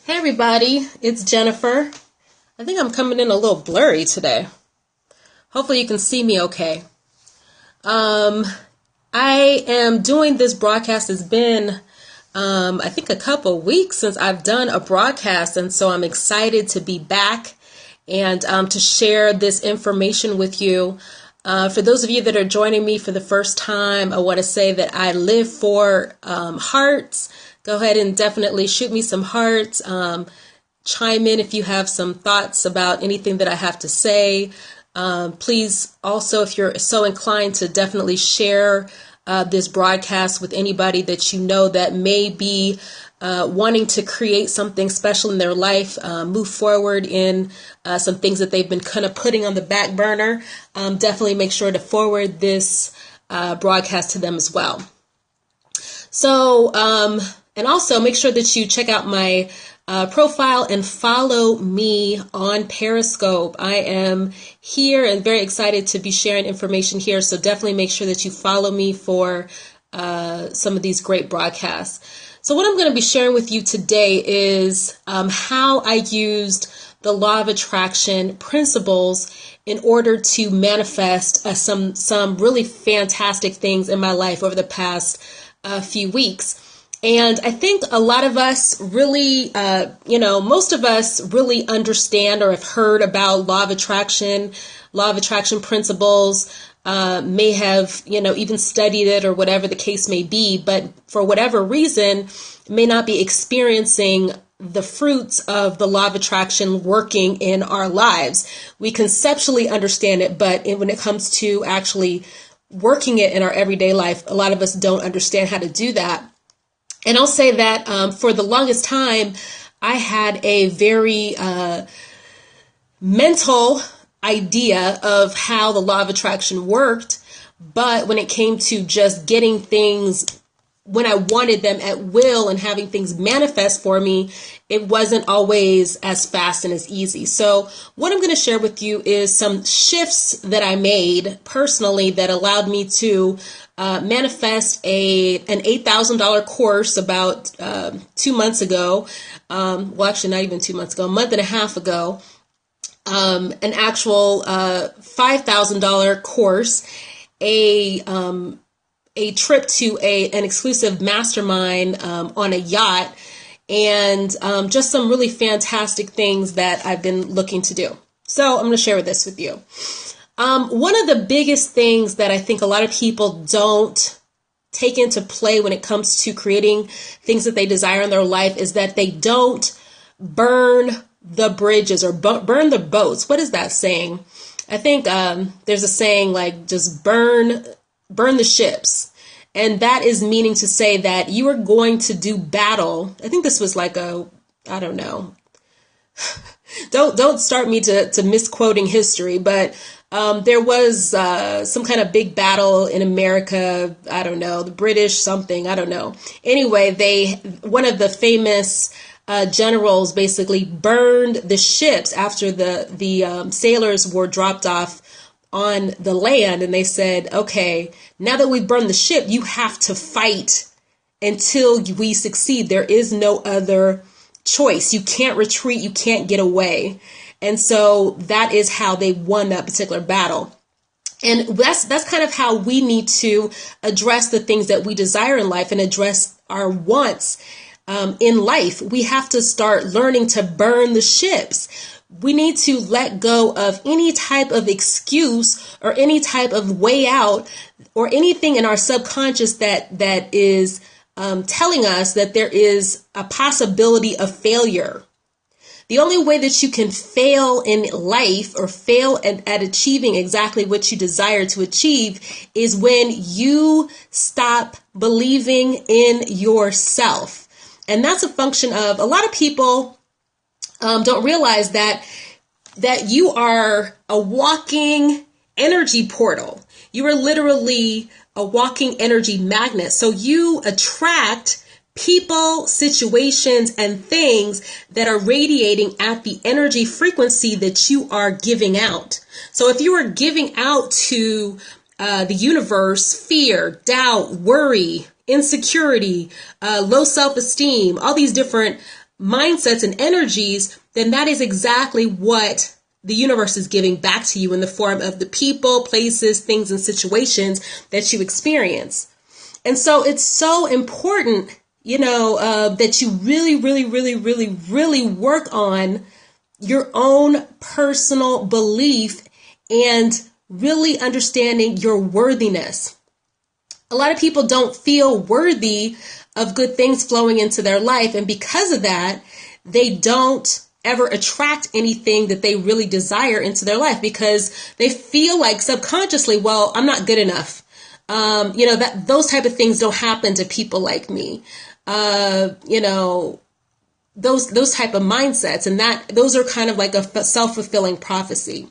Hey everybody, it's Jennifer. I think I'm coming in a little blurry today. Hopefully you can see me okay. I am doing this broadcast. It's been, I think a couple weeks since I've done a broadcast, and so I'm excited to be back and to share this information with you. For those of you that are joining me for the first time, I want to say that I live for hearts. Go ahead and definitely shoot me some hearts. Chime in if you have some thoughts about anything that I have to say. Please also, if you're so inclined, to definitely share this broadcast with anybody that you know that may be wanting to create something special in their life, move forward in some things that they've been kind of putting on the back burner. Definitely make sure to forward this broadcast to them as well. So, and also make sure that you check out my profile and follow me on Periscope. I am here and very excited to be sharing information here. So definitely make sure that you follow me for some of these great broadcasts. So what I'm going to be sharing with you today is how I used the law of attraction principles in order to manifest some really fantastic things in my life over the past few weeks. And I think a lot of us really, most of us really understand or have heard about law of attraction principles, may have, even studied it or whatever the case may be, but for whatever reason, may not be experiencing the fruits of the law of attraction working in our lives. We conceptually understand it, but when it comes to actually working it in our everyday life, a lot of us don't understand how to do that. And I'll say that for the longest time, I had a very mental idea of how the law of attraction worked. But when it came to just getting things when I wanted them at will and having things manifest for me, it wasn't always as fast and as easy. So what I'm going to share with you is some shifts that I made personally that allowed me to manifest an $8,000 course about 2 months ago. Well, actually not even 2 months ago, a month and a half ago. An actual $5,000 course, a trip to an exclusive mastermind on a yacht, and just some really fantastic things that I've been looking to do. So I'm going to share this with you. One of the biggest things that I think a lot of people don't take into play when it comes to creating things that they desire in their life is that they don't burn the bridges or burn the boats. What is that saying? I think there's a saying like just burn the ships. And that is meaning to say that you are going to do battle. I think this was like I don't know. Don't start me to misquoting history, but there was some kind of big battle in America. I don't know, the British something. I don't know. Anyway, one of the famous generals basically burned the ships after the sailors were dropped off on the land, and they said, okay, now that we've burned the ship, you have to fight until we succeed. There is no other choice. You can't retreat. You can't get away. And so that is how they won that particular battle. And that's kind of how we need to address the things that we desire in life and address our wants in life. We have to start learning to burn the ships. We need to let go of any type of excuse or any type of way out or anything in our subconscious that is telling us that there is a possibility of failure. The only way that you can fail in life or fail at achieving exactly what you desire to achieve is when you stop believing in yourself. And that's a function of a lot of people don't realize that you are a walking energy portal. You are literally a walking energy magnet. So you attract people, situations, and things that are radiating at the energy frequency that you are giving out. So if you are giving out to the universe fear, doubt, worry, insecurity, low self-esteem, all these different mindsets and energies, then that is exactly what the universe is giving back to you in the form of the people, places, things, and situations that you experience. And so it's so important, that you really, really, really, really, really work on your own personal belief and really understanding your worthiness. A lot of people don't feel worthy of good things flowing into their life. And because of that, they don't ever attract anything that they really desire into their life because they feel like subconsciously, well, I'm not good enough. That those type of things don't happen to people like me. Those type of mindsets, and those are kind of like a self-fulfilling prophecy.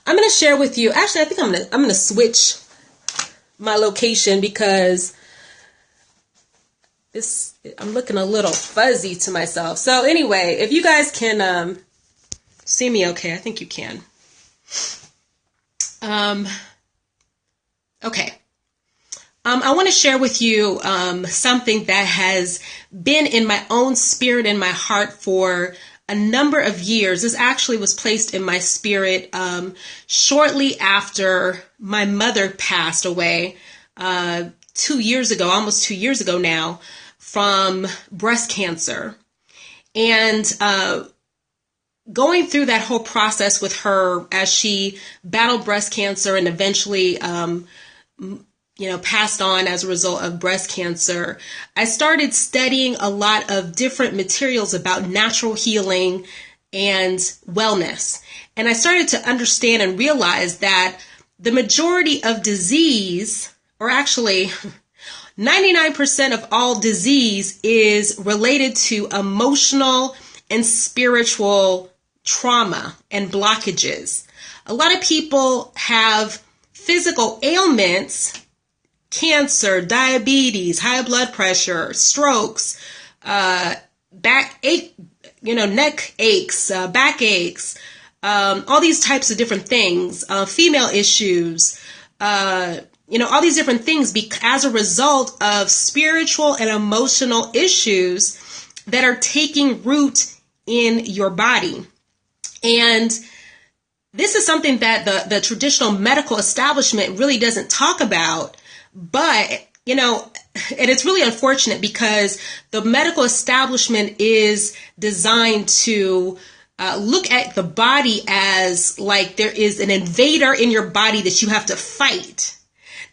I'm going to share with you. Actually, I think I'm going to switch my location because I'm looking a little fuzzy to myself. So anyway, if you guys can see me okay, I think you can. Okay. I want to share with you something that has been in my own spirit and my heart for a number of years. This actually was placed in my spirit shortly after my mother passed away 2 years ago, almost 2 years ago now, from breast cancer. And going through that whole process with her as she battled breast cancer and eventually passed on as a result of breast cancer, I started studying a lot of different materials about natural healing and wellness. And I started to understand and realize that the majority of disease, or actually 99% of all disease, is related to emotional and spiritual trauma and blockages. A lot of people have physical ailments, cancer, diabetes, high blood pressure, strokes, back ache, neck aches, back aches, all these types of different things, female issues, all these different things as a result of spiritual and emotional issues that are taking root in your body. And this is something that the traditional medical establishment really doesn't talk about. But, and it's really unfortunate because the medical establishment is designed to look at the body as like there is an invader in your body that you have to fight,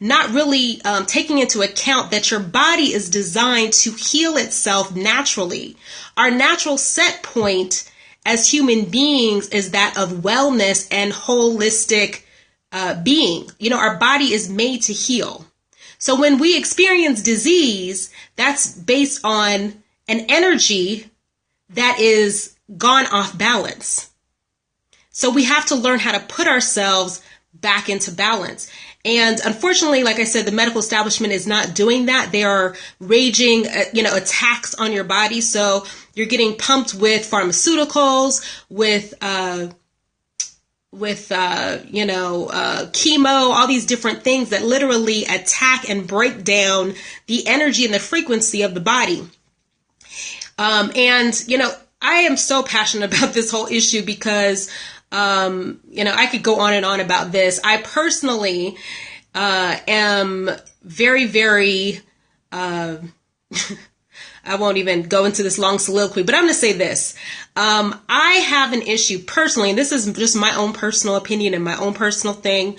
not really taking into account that your body is designed to heal itself naturally. Our natural set point as human beings is that of wellness and holistic being. Our body is made to heal. So when we experience disease, that's based on an energy that is gone off balance. So we have to learn how to put ourselves back into balance. And unfortunately, like I said, the medical establishment is not doing that. They are raging, attacks on your body. So you're getting pumped with pharmaceuticals, with chemo, all these different things that literally attack and break down the energy and the frequency of the body. I am so passionate about this whole issue because, I could go on and on about this. I personally am very, very, I won't even go into this long soliloquy, but I'm going to say this. I have an issue personally, and this is just my own personal opinion and my own personal thing,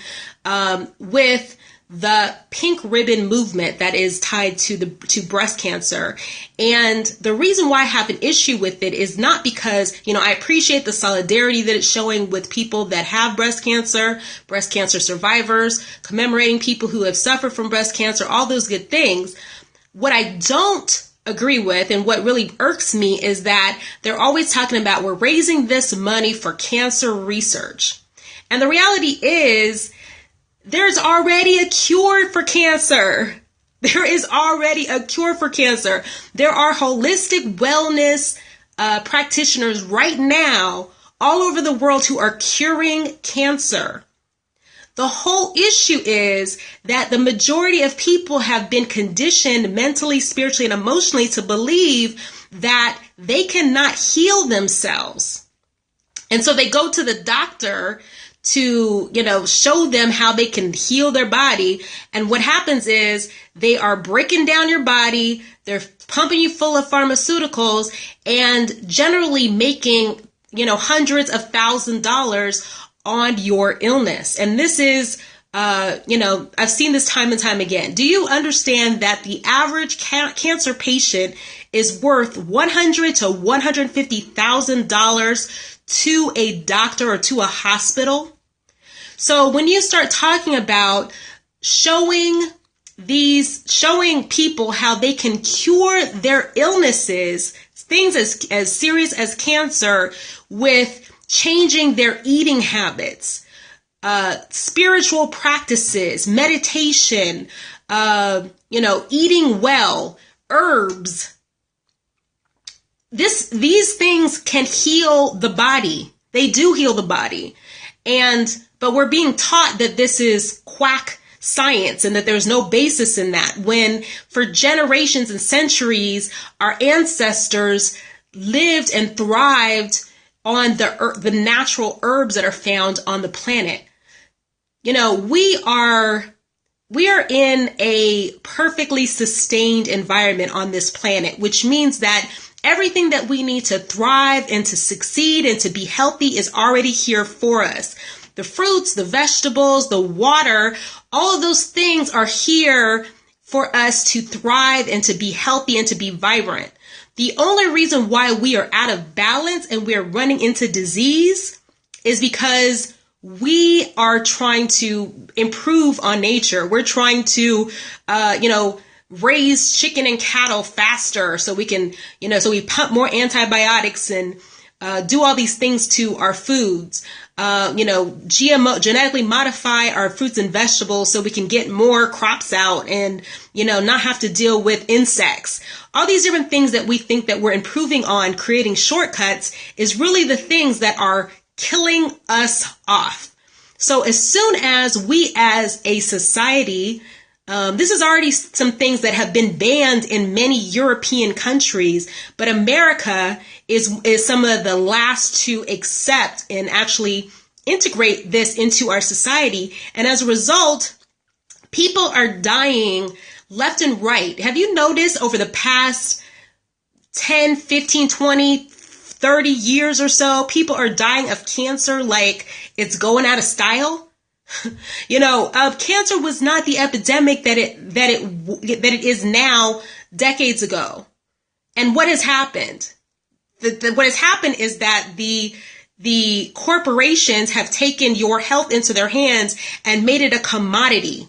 with the pink ribbon movement that is tied to breast cancer. And the reason why I have an issue with it is not because, I appreciate the solidarity that it's showing with people that have breast cancer survivors, commemorating people who have suffered from breast cancer, all those good things. What I don't agree with and what really irks me is that they're always talking about we're raising this money for cancer research. And the reality is there's already a cure for cancer. There is already a cure for cancer. There are holistic wellness practitioners right now all over the world who are curing cancer. The whole issue is that the majority of people have been conditioned mentally, spiritually, and emotionally to believe that they cannot heal themselves. And so they go to the doctor to, show them how they can heal their body. And what happens is they are breaking down your body. They're pumping you full of pharmaceuticals and generally making, hundreds of $1,000s on your illness. And this is, I've seen this time and time again. Do you understand that the average cancer patient is worth $100,000 to $150,000 to a doctor or to a hospital? So when you start talking about showing people how they can cure their illnesses, things as serious as cancer, with changing their eating habits, spiritual practices, meditation, eating well, herbs. These things can heal the body. They do heal the body. But we're being taught that this is quack science and that there's no basis in that, when for generations and centuries, our ancestors lived and thrived on the natural herbs that are found on the planet. We are in a perfectly sustained environment on this planet, which means that everything that we need to thrive and to succeed and to be healthy is already here for us. The fruits, the vegetables, the water, all of those things are here for us to thrive and to be healthy and to be vibrant. The only reason why we are out of balance and we're running into disease is because we are trying to improve on nature. We're trying to, raise chicken and cattle faster so we can, so we pump more antibiotics and do all these things to our foods. GMO, genetically modify our fruits and vegetables so we can get more crops out and, not have to deal with insects. All these different things that we think that we're improving on, creating shortcuts, is really the things that are killing us off. So as soon as we as a society, this is already some things that have been banned in many European countries, but America is some of the last to accept and actually integrate this into our society. And as a result, people are dying left and right. Have you noticed over the past 10, 15, 20, 30 years or so, people are dying of cancer like it's going out of style? Cancer was not the epidemic that it is now decades ago. And what has happened? What has happened is that the corporations have taken your health into their hands and made it a commodity.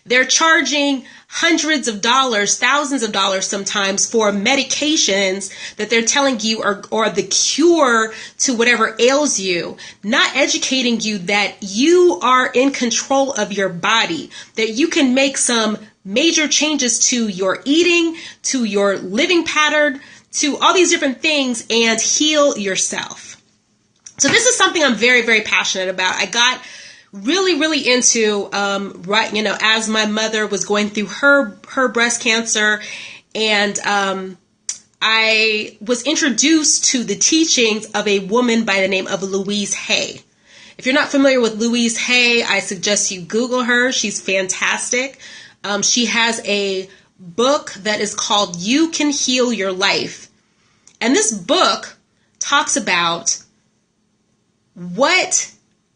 They're charging hundreds of dollars, thousands of dollars sometimes for medications that they're telling you are the cure to whatever ails you, not educating you that you are in control of your body, that you can make some major changes to your eating, to your living pattern, to all these different things and heal yourself. So this is something I'm very, very passionate about. I got really, really into, as my mother was going through her breast cancer, and I was introduced to the teachings of a woman by the name of Louise Hay. If you're not familiar with Louise Hay, I suggest you Google her. She's fantastic. She has a book that is called You Can Heal Your Life. And this book talks about what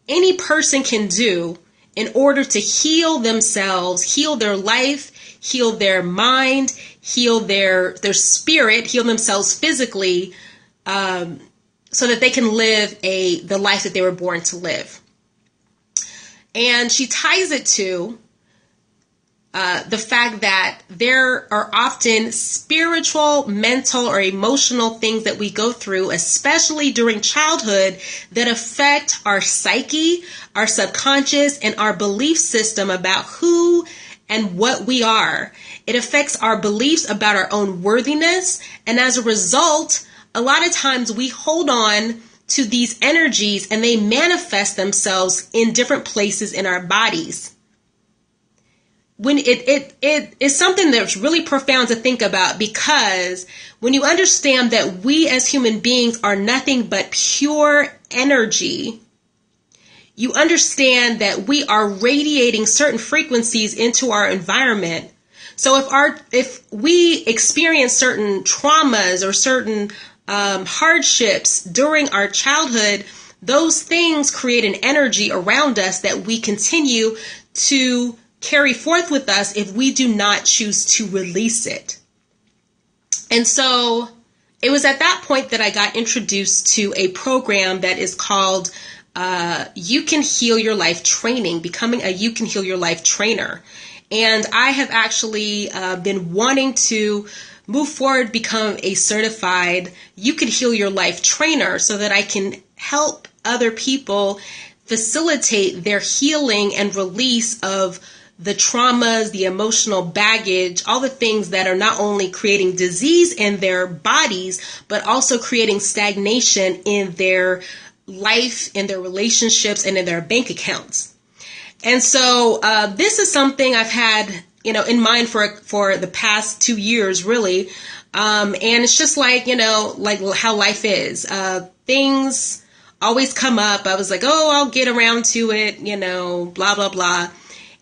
any person can do in order to heal themselves, heal their life, heal their mind, heal their spirit, heal themselves physically, so that they can live the life that they were born to live. And she ties it to the fact that there are often spiritual, mental, or emotional things that we go through, especially during childhood, that affect our psyche, our subconscious, and our belief system about who and what we are. It affects our beliefs about our own worthiness, and as a result, a lot of times we hold on to these energies and they manifest themselves in different places in our bodies. when it is something that's really profound to think about, because when you understand that we as human beings are nothing but pure energy, you understand that we are radiating certain frequencies into our environment. So if we experience certain traumas or certain hardships during our childhood, those things create an energy around us that we continue to carry forth with us if we do not choose to release it. And so it was at that point that I got introduced to a program that is called You Can Heal Your Life Training, becoming a You Can Heal Your Life trainer. And I have actually been wanting to move forward, become a certified You Can Heal Your Life trainer so that I can help other people facilitate their healing and release of the traumas, the emotional baggage, all the things that are not only creating disease in their bodies, but also creating stagnation in their life, in their relationships, and in their bank accounts. And so this is something I've had, in mind for the past 2 years, really. And it's just like how life is. Things always come up. I was like, I'll get around to it, blah, blah, blah.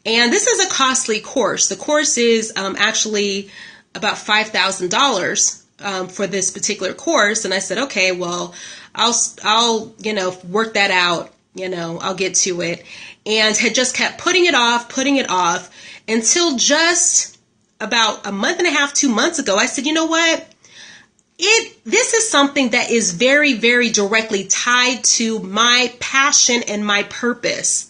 And this is a costly course. The course is actually about $5,000 for this particular course. And I said, okay, well, I'll work that out. I'll get to it. And had just kept putting it off until just about a month and a half, 2 months ago. I said, you know what? This is something that is very, very directly tied to my passion and my purpose.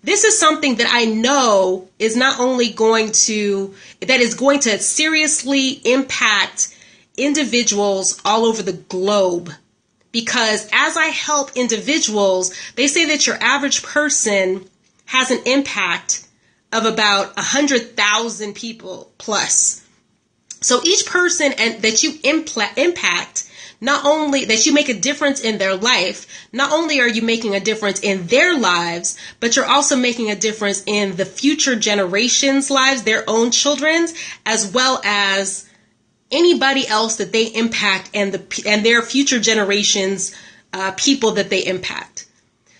This is something that I know is not only that is going to seriously impact individuals all over the globe. Because as I help individuals, they say that your average person has an impact of about 100,000 people plus. So each person that you impact, not only that you make a difference in their life, not only are you making a difference in their lives, but you're also making a difference in the future generations' lives, their own children's, as well as anybody else that they impact and their future generations, people that they impact.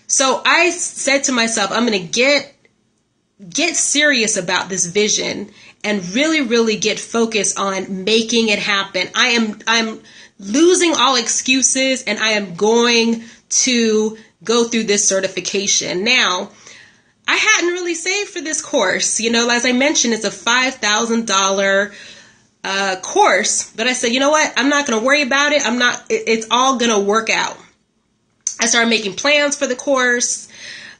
So I said to myself, I'm going to get serious about this vision and really, really get focused on making it happen. I'm losing all excuses, and I am going to go through this certification. Now, I hadn't really saved for this course. As I mentioned, it's a $5,000 course, but I said, you know what? I'm not going to worry about it. It's all going to work out. I started making plans for the course,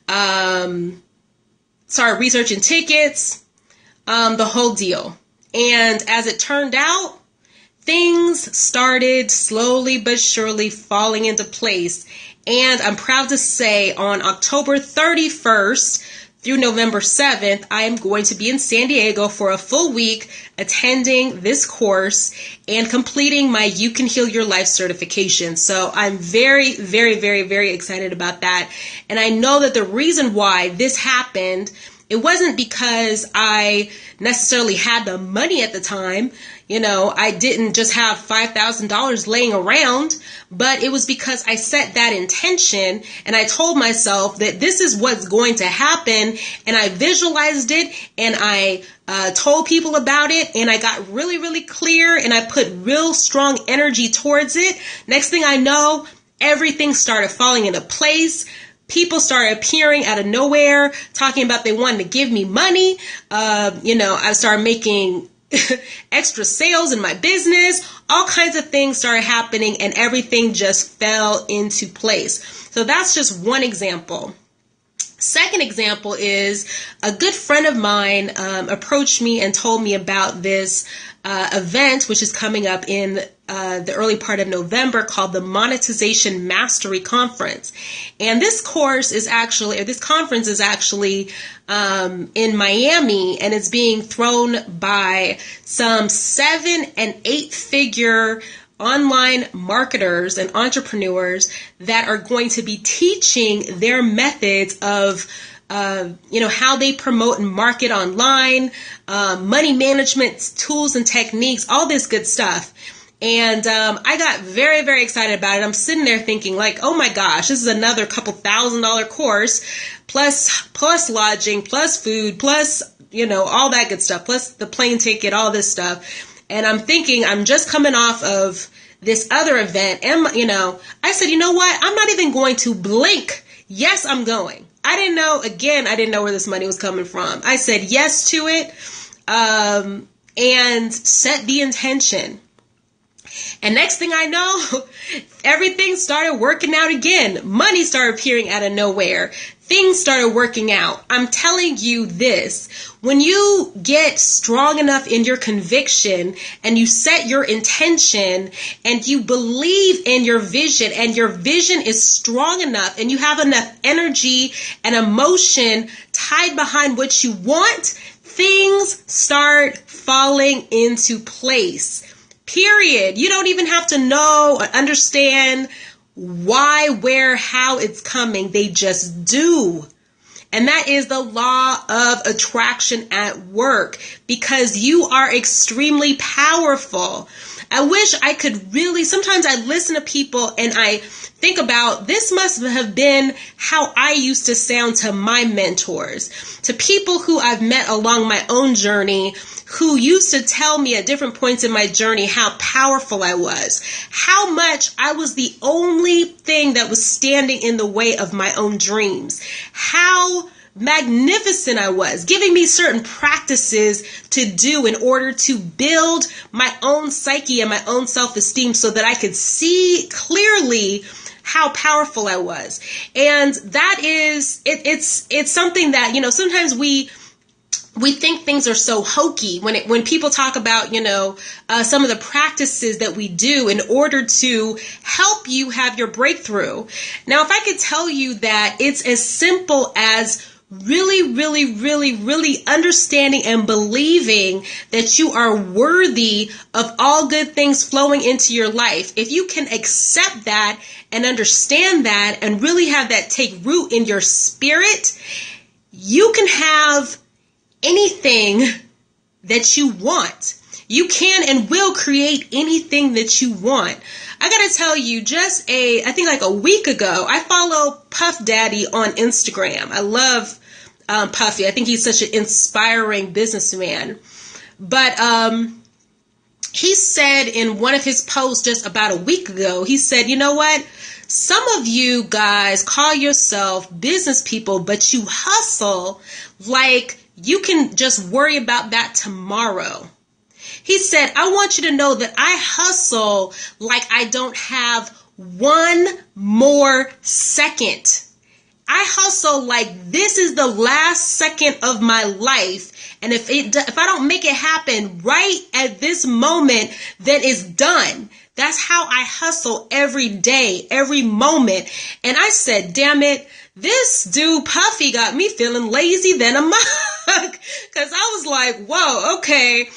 started researching tickets, the whole deal. And as it turned out, things started slowly but surely falling into place. And I'm proud to say on October 31st through November 7th, I am going to be in San Diego for a full week attending this course and completing my You Can Heal Your Life certification. So I'm very, very, very, very excited about that. And I know that the reason why this happened, it wasn't because I necessarily had the money at the time. I didn't just have $5,000 laying around, but it was because I set that intention and I told myself that this is what's going to happen. And I visualized it and I told people about it and I got really, really clear and I put real strong energy towards it. Next thing I know, everything started falling into place. People started appearing out of nowhere, talking about they wanted to give me money. I started making extra sales in my business. All kinds of things started happening and everything just fell into place. So that's just one example. Second example is a good friend of mine approached me and told me about this event, which is coming up in the early part of November, called the Monetization Mastery Conference. And this conference is actually in Miami, and it's being thrown by some 7- and 8-figure online marketers and entrepreneurs that are going to be teaching their methods of how they promote and market online, money management tools and techniques, all this good stuff. And I got very, very excited about it. I'm sitting there thinking like, oh my gosh, this is another couple $1,000 course, plus lodging, plus food, plus, all that good stuff, plus the plane ticket, all this stuff. And I'm thinking, I'm just coming off of this other event. And, I said, you know what? I'm not even going to blink. Yes, I'm going. I didn't know where this money was coming from. I said yes to it, and set the intention. And next thing I know, everything started working out again. Money started appearing out of nowhere. Things started working out. I'm telling you this, when you get strong enough in your conviction and you set your intention and you believe in your vision and your vision is strong enough and you have enough energy and emotion tied behind what you want, things start falling into place. Period. You don't even have to know or understand why, where, how it's coming. They just do. And that is the law of attraction at work, because you are extremely powerful. I wish I could sometimes I listen to people and I think about, this must have been how I used to sound to my mentors, to people who I've met along my own journey, who used to tell me at different points in my journey how powerful I was, how much I was the only thing that was standing in the way of my own dreams, how magnificent I was, giving me certain practices to do in order to build my own psyche and my own self-esteem so that I could see clearly how powerful I was. And that is, it's something that, sometimes we think things are so hokey when people talk about, some of the practices that we do in order to help you have your breakthrough. Now, if I could tell you that it's as simple as really, really, really, really understanding and believing that you are worthy of all good things flowing into your life. If you can accept that and understand that and really have that take root in your spirit, you can have anything that you want. You can and will create anything that you want. I gotta tell you, I think like a week ago, I follow Puff Daddy on Instagram. I love Puffy. I think he's such an inspiring businessman. But he said in one of his posts just about a week ago, he said, you know what? Some of you guys call yourself business people, but you hustle like you can just worry about that tomorrow. He said, I want you to know that I hustle like I don't have one more second. I hustle like this is the last second of my life. And if I don't make it happen right at this moment, then it's done. That's how I hustle every day, every moment. And I said, damn it, this dude Puffy got me feeling lazy than a mug. Because I was like, whoa, okay.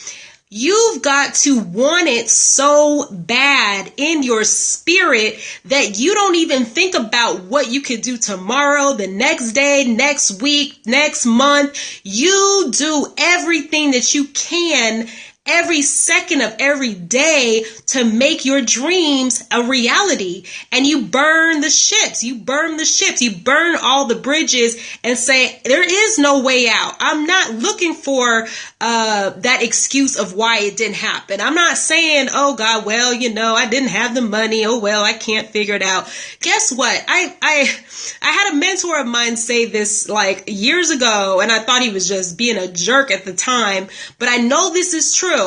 You've got to want it so bad in your spirit that you don't even think about what you could do tomorrow, the next day, next week, next month. You do everything that you can every second of every day to make your dreams a reality. And you burn the ships. You burn all the bridges and say, there is no way out. I'm not looking for that excuse of why it didn't happen. I'm not saying, oh God, well, I didn't have the money. Oh, well, I can't figure it out. Guess what? I had a mentor of mine say this like years ago, and I thought he was just being a jerk at the time, but I know this is true.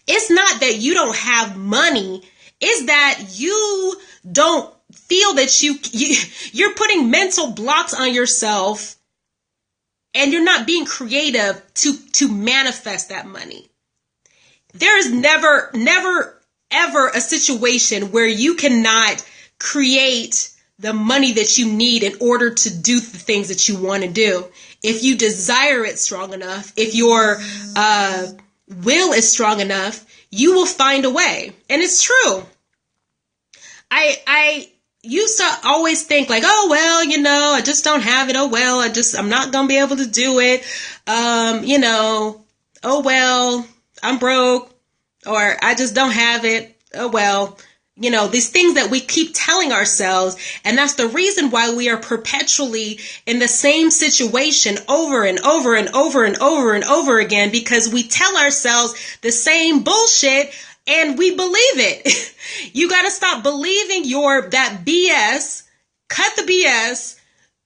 It's not that you don't have money. It's that you don't feel that you're putting mental blocks on yourself and you're not being creative to manifest that money. There is never, ever a situation where you cannot create the money that you need in order to do the things that you want to do. If you desire it strong enough, if your will is strong enough, you will find a way. And it's true. I used to always think like, oh, well, I just don't have it. Oh, well, I'm not going to be able to do it. Oh, well, I'm broke, or I just don't have it. Oh, well, these things that we keep telling ourselves. And that's the reason why we are perpetually in the same situation over and over and over and over and over again, because we tell ourselves the same bullshit and we believe it. You got to stop believing that BS, cut the BS,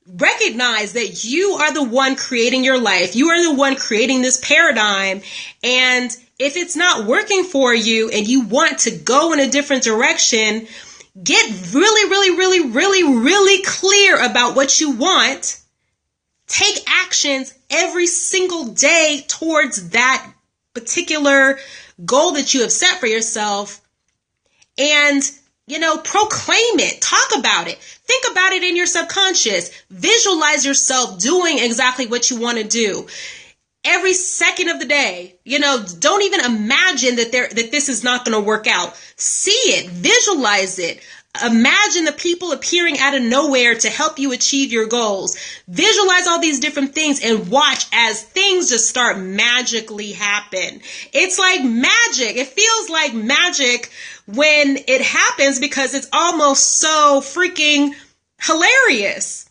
recognize that you are the one creating your life. You are the one creating this paradigm. And if it's not working for you and you want to go in a different direction, get really, really, really, really, really clear about what you want. Take actions every single day towards that particular goal that you have set for yourself, and proclaim it, talk about it, think about it in your subconscious, visualize yourself doing exactly what you want to do every second of the day. Don't even imagine that this is not going to work out. See it, visualize it. Imagine the people appearing out of nowhere to help you achieve your goals. Visualize all these different things and watch as things just start magically happen. It's like magic. It feels like magic when it happens because it's almost so freaking hilarious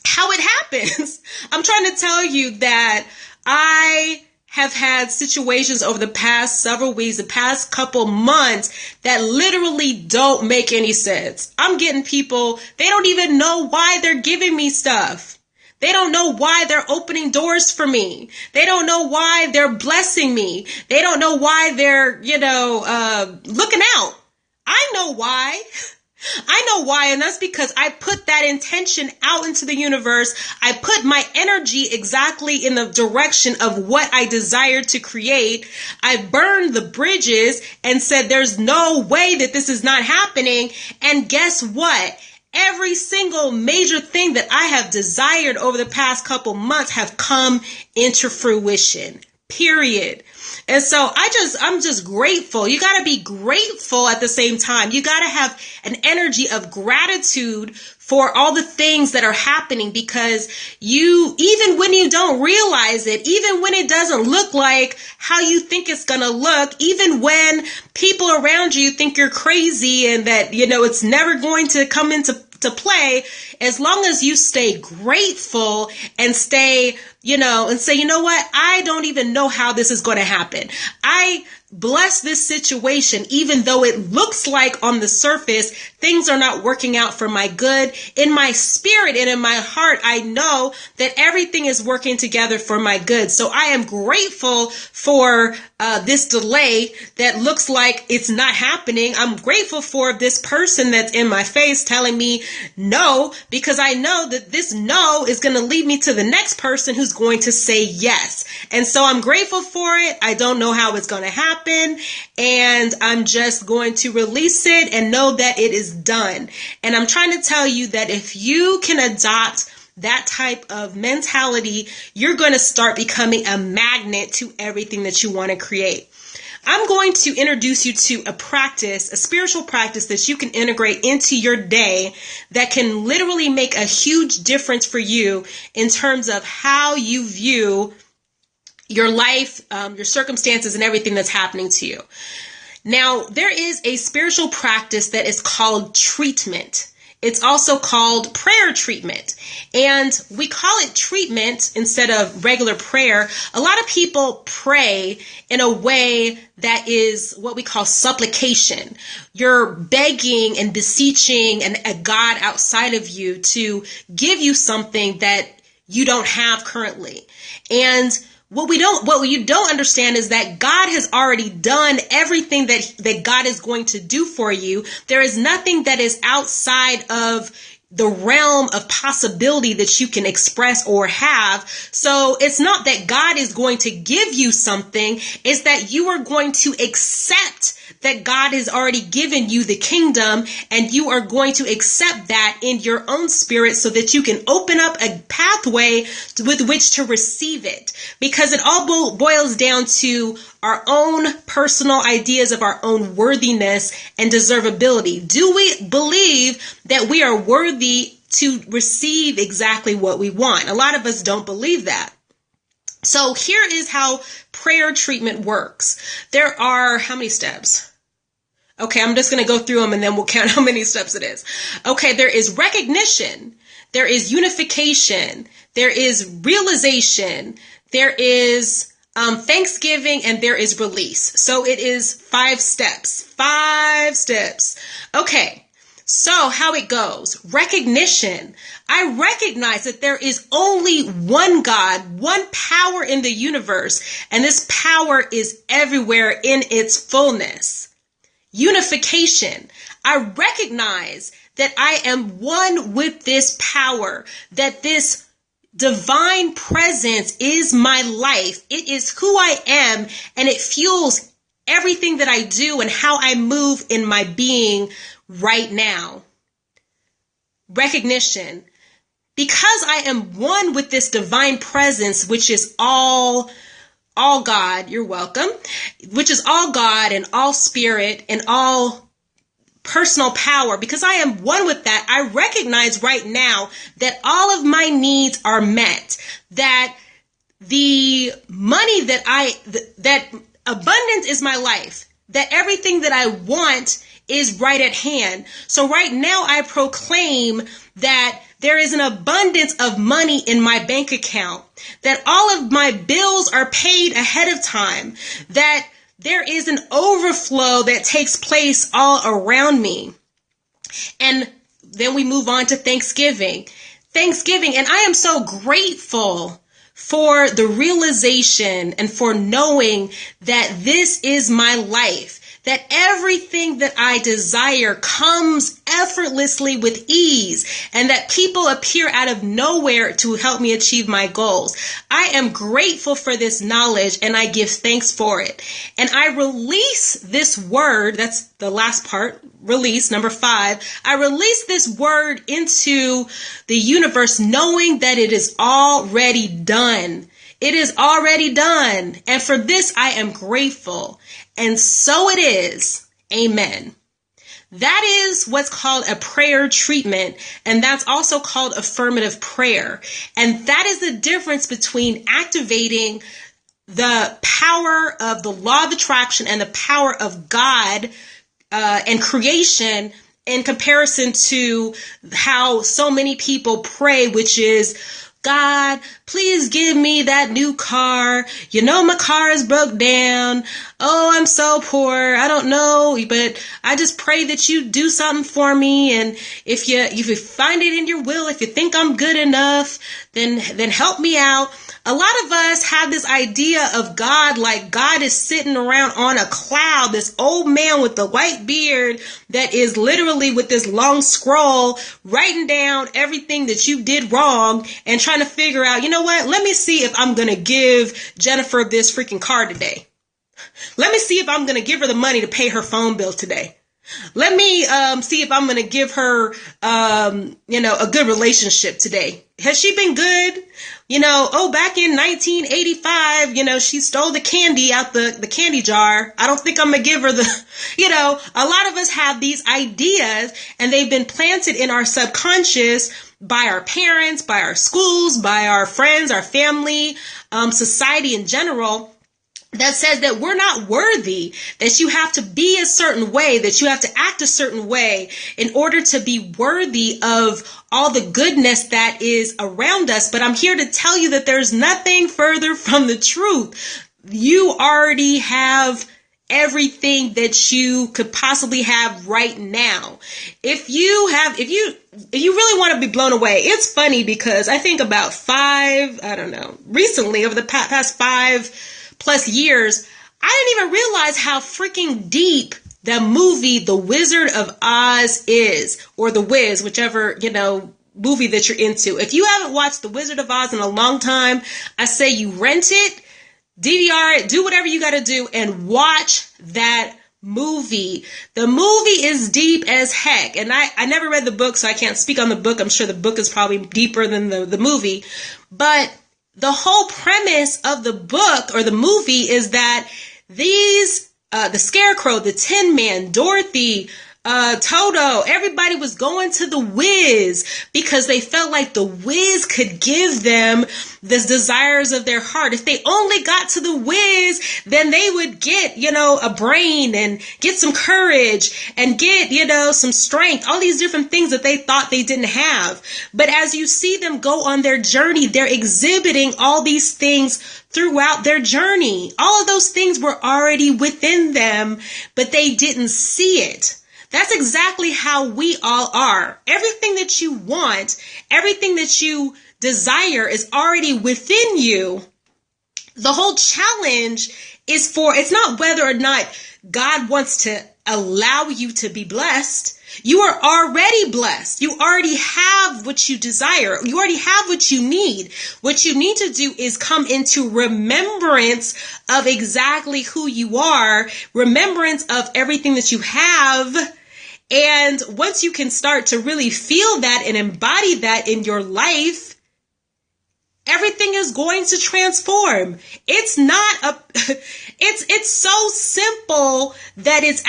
how it happens. I'm trying to tell you that I have had situations over the past several weeks, the past couple months, that literally don't make any sense. I'm getting people, they don't even know why they're giving me stuff. They don't know why they're opening doors for me. They don't know why they're blessing me. They don't know why they're, looking out. I know why. I know why, and that's because I put that intention out into the universe. I put my energy exactly in the direction of what I desire to create. I burned the bridges and said there's no way that this is not happening. And guess what? Every single major thing that I have desired over the past couple months have come into fruition. Period. And so I'm just grateful. You got to be grateful at the same time. You got to have an energy of gratitude for all the things that are happening, because even when you don't realize it, even when it doesn't look like how you think it's going to look, even when people around you think you're crazy and that, it's never going to come into play, as long as you stay grateful and stay, and say, what? I don't even know how this is going to happen. I bless this situation, even though it looks like on the surface, things are not working out for my good. In my spirit and in my heart, I know that everything is working together for my good. So I am grateful for this delay that looks like it's not happening. I'm grateful for this person that's in my face telling me no, because I know that this no is going to lead me to the next person who's going to say yes. And so I'm grateful for it. I don't know how it's going to happen, and I'm just going to release it and know that it is done. And I'm trying to tell you that if you can adopt that type of mentality, you're going to start becoming a magnet to everything that you want to create. I'm going to introduce you to a practice, a spiritual practice that you can integrate into your day that can literally make a huge difference for you in terms of how you view your life, your circumstances, and everything that's happening to you. Now, there is a spiritual practice that is called treatment. It's also called prayer treatment. And we call it treatment instead of regular prayer. A lot of people pray in a way that is what we call supplication. You're begging and beseeching a God outside of you to give you something that you don't have currently. And what you don't understand is that God has already done everything that God is going to do for you. There is nothing that is outside of the realm of possibility that you can express or have. So it's not that God is going to give you something. It's that you are going to accept that God has already given you the kingdom, and you are going to accept that in your own spirit so that you can open up a pathway with which to receive it. Because it all boils down to our own personal ideas of our own worthiness and deservability. Do we believe that we are worthy to receive exactly what we want? A lot of us don't believe that. So here is how prayer treatment works. There are how many steps? Okay, I'm just going to go through them and then we'll count how many steps it is. Okay, there is recognition, there is unification, there is realization, there is thanksgiving, and there is release. So it is 5 steps. 5 steps. Okay. So how it goes, recognition. I recognize that there is only one God, one power in the universe, and this power is everywhere in its fullness. Unification. I recognize that I am one with this power, that this divine presence is my life. It is who I am, and it fuels everything that I do and how I move in my being right now. Recognition. Because I am one with this divine presence, which is all God, you're welcome, which is all God and all spirit and all personal power, because I am one with that, I recognize right now that all of my needs are met, that the money that abundance is my life, that everything that I want is right at hand. So right now I proclaim that there is an abundance of money in my bank account, that all of my bills are paid ahead of time, that there is an overflow that takes place all around me. And then we move on to Thanksgiving. Thanksgiving, and I am so grateful for the realization and for knowing that this is my life, that everything that I desire comes effortlessly with ease, and that people appear out of nowhere to help me achieve my goals. I am grateful for this knowledge, and I give thanks for it. And I release this word, that's the last part, release, number 5. I release this word into the universe knowing that it is already done. It is already done. And for this, I am grateful. And so it is. Amen. That is what's called a prayer treatment. And that's also called affirmative prayer. And that is the difference between activating the power of the law of attraction and the power of God and creation in comparison to how so many people pray, which is, God, please give me that new car. You know, my car is broke down. Oh, I'm so poor. I don't know, but I just pray that you do something for me. And if you find it in your will, if you think I'm good enough, then help me out. A lot of us have this idea of God like God is sitting around on a cloud, this old man with the white beard that is literally with this long scroll writing down everything that you did wrong and trying to figure out, you know what, let me see if I'm going to give Jennifer this freaking car today. Let me see if I'm going to give her the money to pay her phone bill today. Let me see if I'm going to give her, a good relationship today. Has she been good? Back in 1985, she stole the candy out the candy jar. I don't think I'm going to give her a lot of us have these ideas, and they've been planted in our subconscious by our parents, by our schools, by our friends, our family, society in general, that says that we're not worthy, that you have to be a certain way, that you have to act a certain way in order to be worthy of all the goodness that is around us. But I'm here to tell you that there's nothing further from the truth. You already have everything that you could possibly have right now. If you really want to be blown away, it's funny because I think about recently over the past 5+ years, I didn't even realize how freaking deep the movie The Wizard of Oz is, or The Wiz, whichever, movie that you're into. If you haven't watched The Wizard of Oz in a long time, I say you rent it, DVR it, do whatever you got to do, and watch that movie. The movie is deep as heck. And I never read the book, so I can't speak on the book. I'm sure the book is probably deeper than the movie. But the whole premise of the book or the movie is that these, the Scarecrow, the Tin Man, Dorothy, Toto, everybody was going to the Wiz because they felt like the Wiz could give them the desires of their heart. If they only got to the Wiz, then they would get, a brain and get some courage and get, some strength, all these different things that they thought they didn't have. But as you see them go on their journey, they're exhibiting all these things throughout their journey. All of those things were already within them, but they didn't see it. That's exactly how we all are. Everything that you want, everything that you desire is already within you. The whole challenge is it's not whether or not God wants to allow you to be blessed. You are already blessed. You already have what you desire. You already have what you need. What you need to do is come into remembrance of exactly who you are, remembrance of everything that you have. And once you can start to really feel that and embody that in your life, everything is going to transform. It's so simple that it's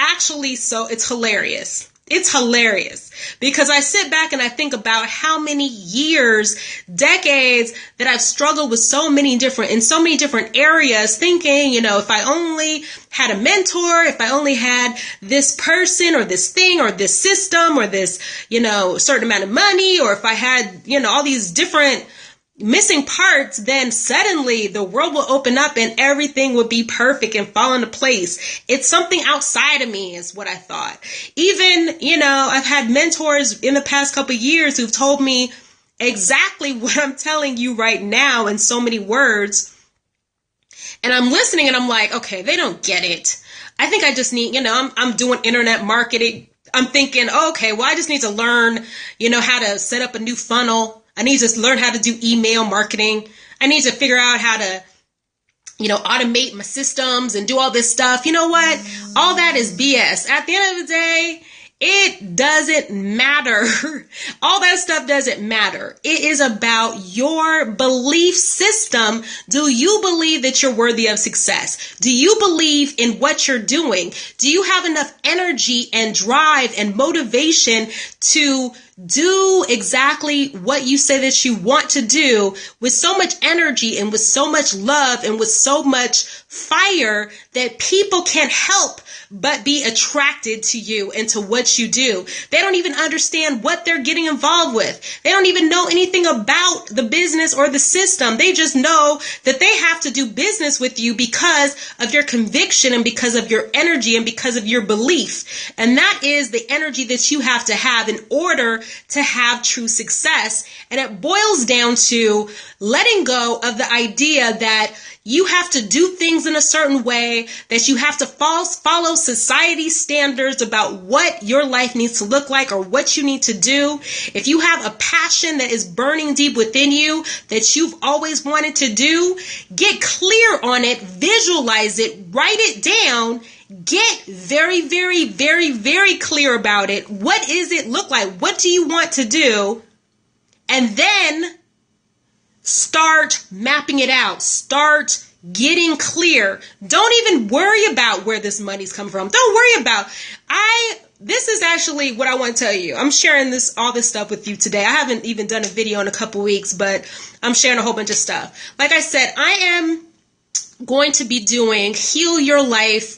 hilarious. It's hilarious because I sit back and I think about how many years, decades that I've struggled with in so many different areas thinking, if I only had a mentor, if I only had this person or this thing or this system or this, certain amount of money, or if I had, all these different missing parts, then suddenly the world will open up and everything will be perfect and fall into place. It's something outside of me is what I thought. Even, I've had mentors in the past couple of years who've told me exactly what I'm telling you right now in so many words. And I'm listening and I'm like, okay, they don't get it. I think I just need, I'm doing internet marketing. I'm thinking, okay, well, I just need to learn, how to set up a new funnel. I need to learn how to do email marketing. I need to figure out how to, automate my systems and do all this stuff. You know what? All that is BS. At the end of the day, it doesn't matter. All that stuff doesn't matter. It is about your belief system. Do you believe that you're worthy of success? Do you believe in what you're doing? Do you have enough energy and drive and motivation to do exactly what you say that you want to do with so much energy and with so much love and with so much fire that people can't help but be attracted to you and to what you do? They don't even understand what they're getting involved with. They don't even know anything about the business or the system. They just know that they have to do business with you because of your conviction and because of your energy and because of your belief. And that is the energy that you have to have in order to have true success. And it boils down to letting go of the idea that you have to do things in a certain way, that you have to follow society standards about what your life needs to look like or what you need to do. If you have a passion that is burning deep within you that you've always wanted to do, get clear on it, visualize it, write it down, get very, very, very, very clear about it. What does it look like? What do you want to do? And then start mapping it out. Start getting clear. Don't even worry about where this money's coming from. Don't worry about. This is actually what I want to tell you. I'm sharing all this stuff with you today. I haven't even done a video in a couple weeks, but I'm sharing a whole bunch of stuff. Like I said, I am going to be doing Heal Your Life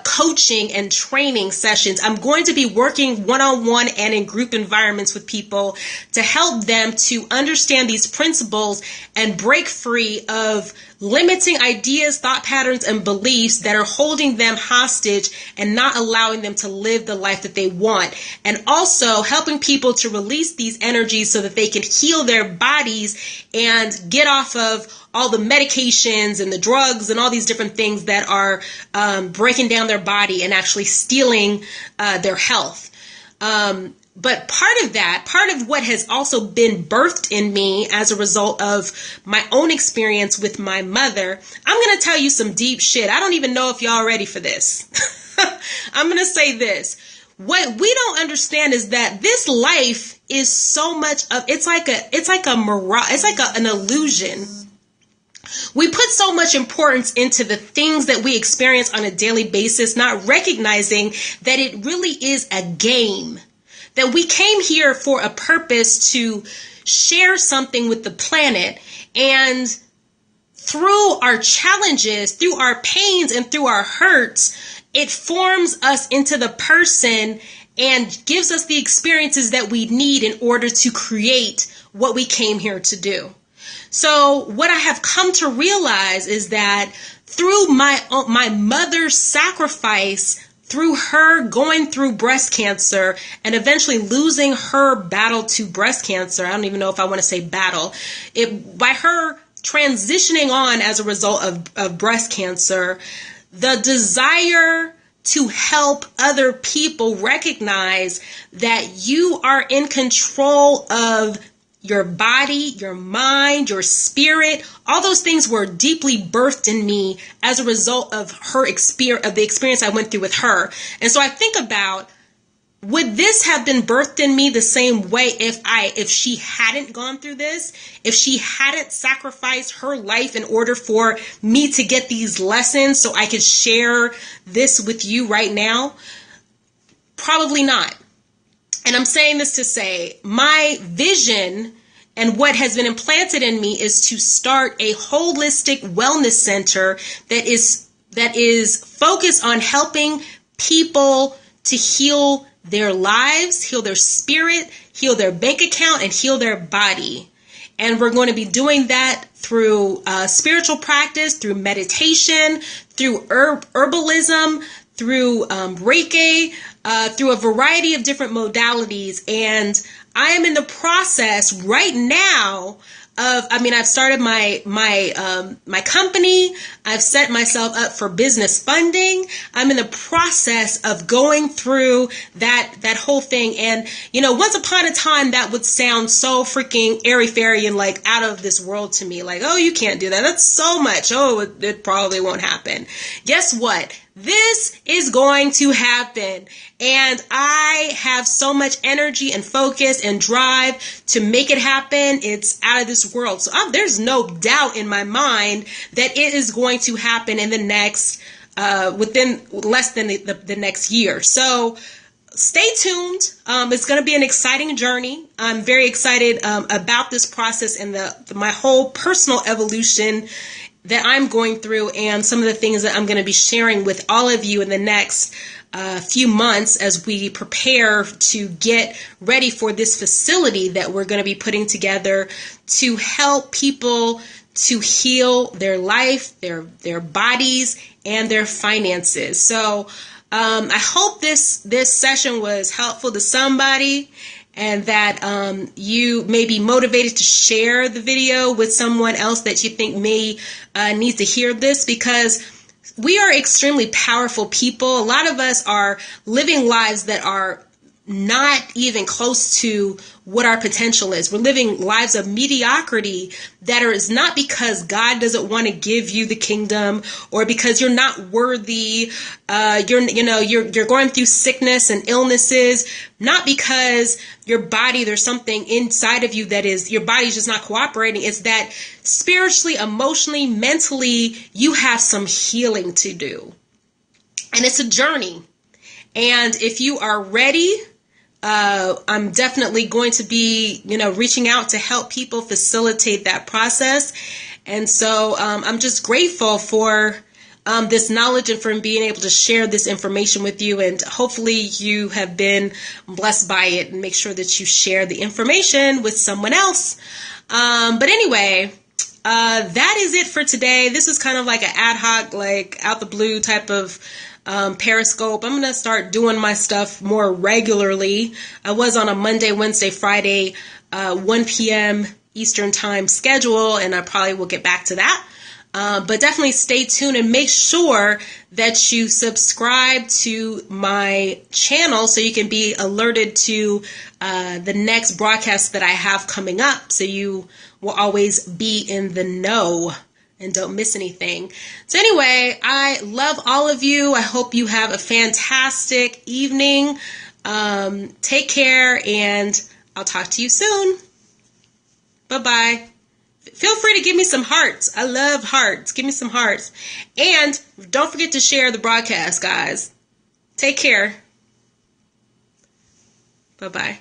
coaching and training sessions. I'm going to be working one-on-one and in group environments with people to help them to understand these principles and break free of limiting ideas, thought patterns, and beliefs that are holding them hostage and not allowing them to live the life that they want. And also helping people to release these energies so that they can heal their bodies and get off of all the medications and the drugs and all these different things that are breaking down their body and actually stealing their health. But part of what has also been birthed in me as a result of my own experience with my mother, I'm going to tell you some deep shit. I don't even know if y'all ready for this. I'm going to say this. What we don't understand is that this life is so much of, it's like a mirage, it's like an illusion. We put so much importance into the things that we experience on a daily basis, not recognizing that it really is a game. That we came here for a purpose to share something with the planet, and through our challenges, through our pains, and through our hurts, it forms us into the person and gives us the experiences that we need in order to create what we came here to do. So what I have come to realize is that through my mother's sacrifice, through her going through breast cancer and eventually losing her battle to breast cancer, I don't even know if I want to say battle, by her transitioning on as a result of breast cancer, the desire to help other people recognize that you are in control of your body, your mind, your spirit, all those things were deeply birthed in me as a result of her experience, of the experience I went through with her. And so I think about, would this have been birthed in me the same way if she hadn't gone through this, if she hadn't sacrificed her life in order for me to get these lessons so I could share this with you right now? Probably not. And I'm saying this to say, my vision and what has been implanted in me is to start a holistic wellness center that is focused on helping people to heal their lives, heal their spirit, heal their bank account, and heal their body. And we're going to be doing that through spiritual practice, through meditation, through herbalism, through Reiki, through a variety of different modalities. And I am in the process right now of, I've started my company. I've set myself up for business funding. I'm in the process of going through that whole thing. And, once upon a time, that would sound so freaking airy-fairy and like out of this world to me. Like, oh, you can't do that. That's so much. Oh, it probably won't happen. Guess what? This is going to happen, and I have so much energy and focus and drive to make it happen. It's out of this world. So there's no doubt in my mind that it is going to happen in the next, within less than the next year. So stay tuned. It's going to be an exciting journey. I'm very excited about this process and my whole personal evolution that I'm going through, and some of the things that I'm going to be sharing with all of you in the next few months as we prepare to get ready for this facility that we're going to be putting together to help people to heal their life, their bodies, and their finances. So I hope this session was helpful to somebody, and that you may be motivated to share the video with someone else that you think may need to hear this, because we are extremely powerful people. A lot of us are living lives that are not even close to what our potential is. We're living lives of mediocrity that is not because God doesn't want to give you the kingdom or because you're not worthy. You're going through sickness and illnesses, not because your body, there's something inside of you that is, your body's just not cooperating. It's that spiritually, emotionally, mentally, you have some healing to do. And it's a journey. And if you are ready, I'm definitely going to be, reaching out to help people facilitate that process. And so I'm just grateful for this knowledge and for being able to share this information with you. And hopefully you have been blessed by it, and make sure that you share the information with someone else. But anyway, that is it for today. This is kind of like an ad hoc, like out the blue type of Periscope. I'm going to start doing my stuff more regularly. I was on a Monday, Wednesday, Friday, 1 p.m. Eastern time schedule, and I probably will get back to that. But definitely stay tuned and make sure that you subscribe to my channel so you can be alerted to the next broadcast that I have coming up, so you will always be in the know. and don't miss anything. So anyway, I love all of you. I hope you have a fantastic evening. Take care, and I'll talk to you soon. Bye-bye. Feel free to give me some hearts. I love hearts. Give me some hearts. And don't forget to share the broadcast, guys. Take care. Bye-bye.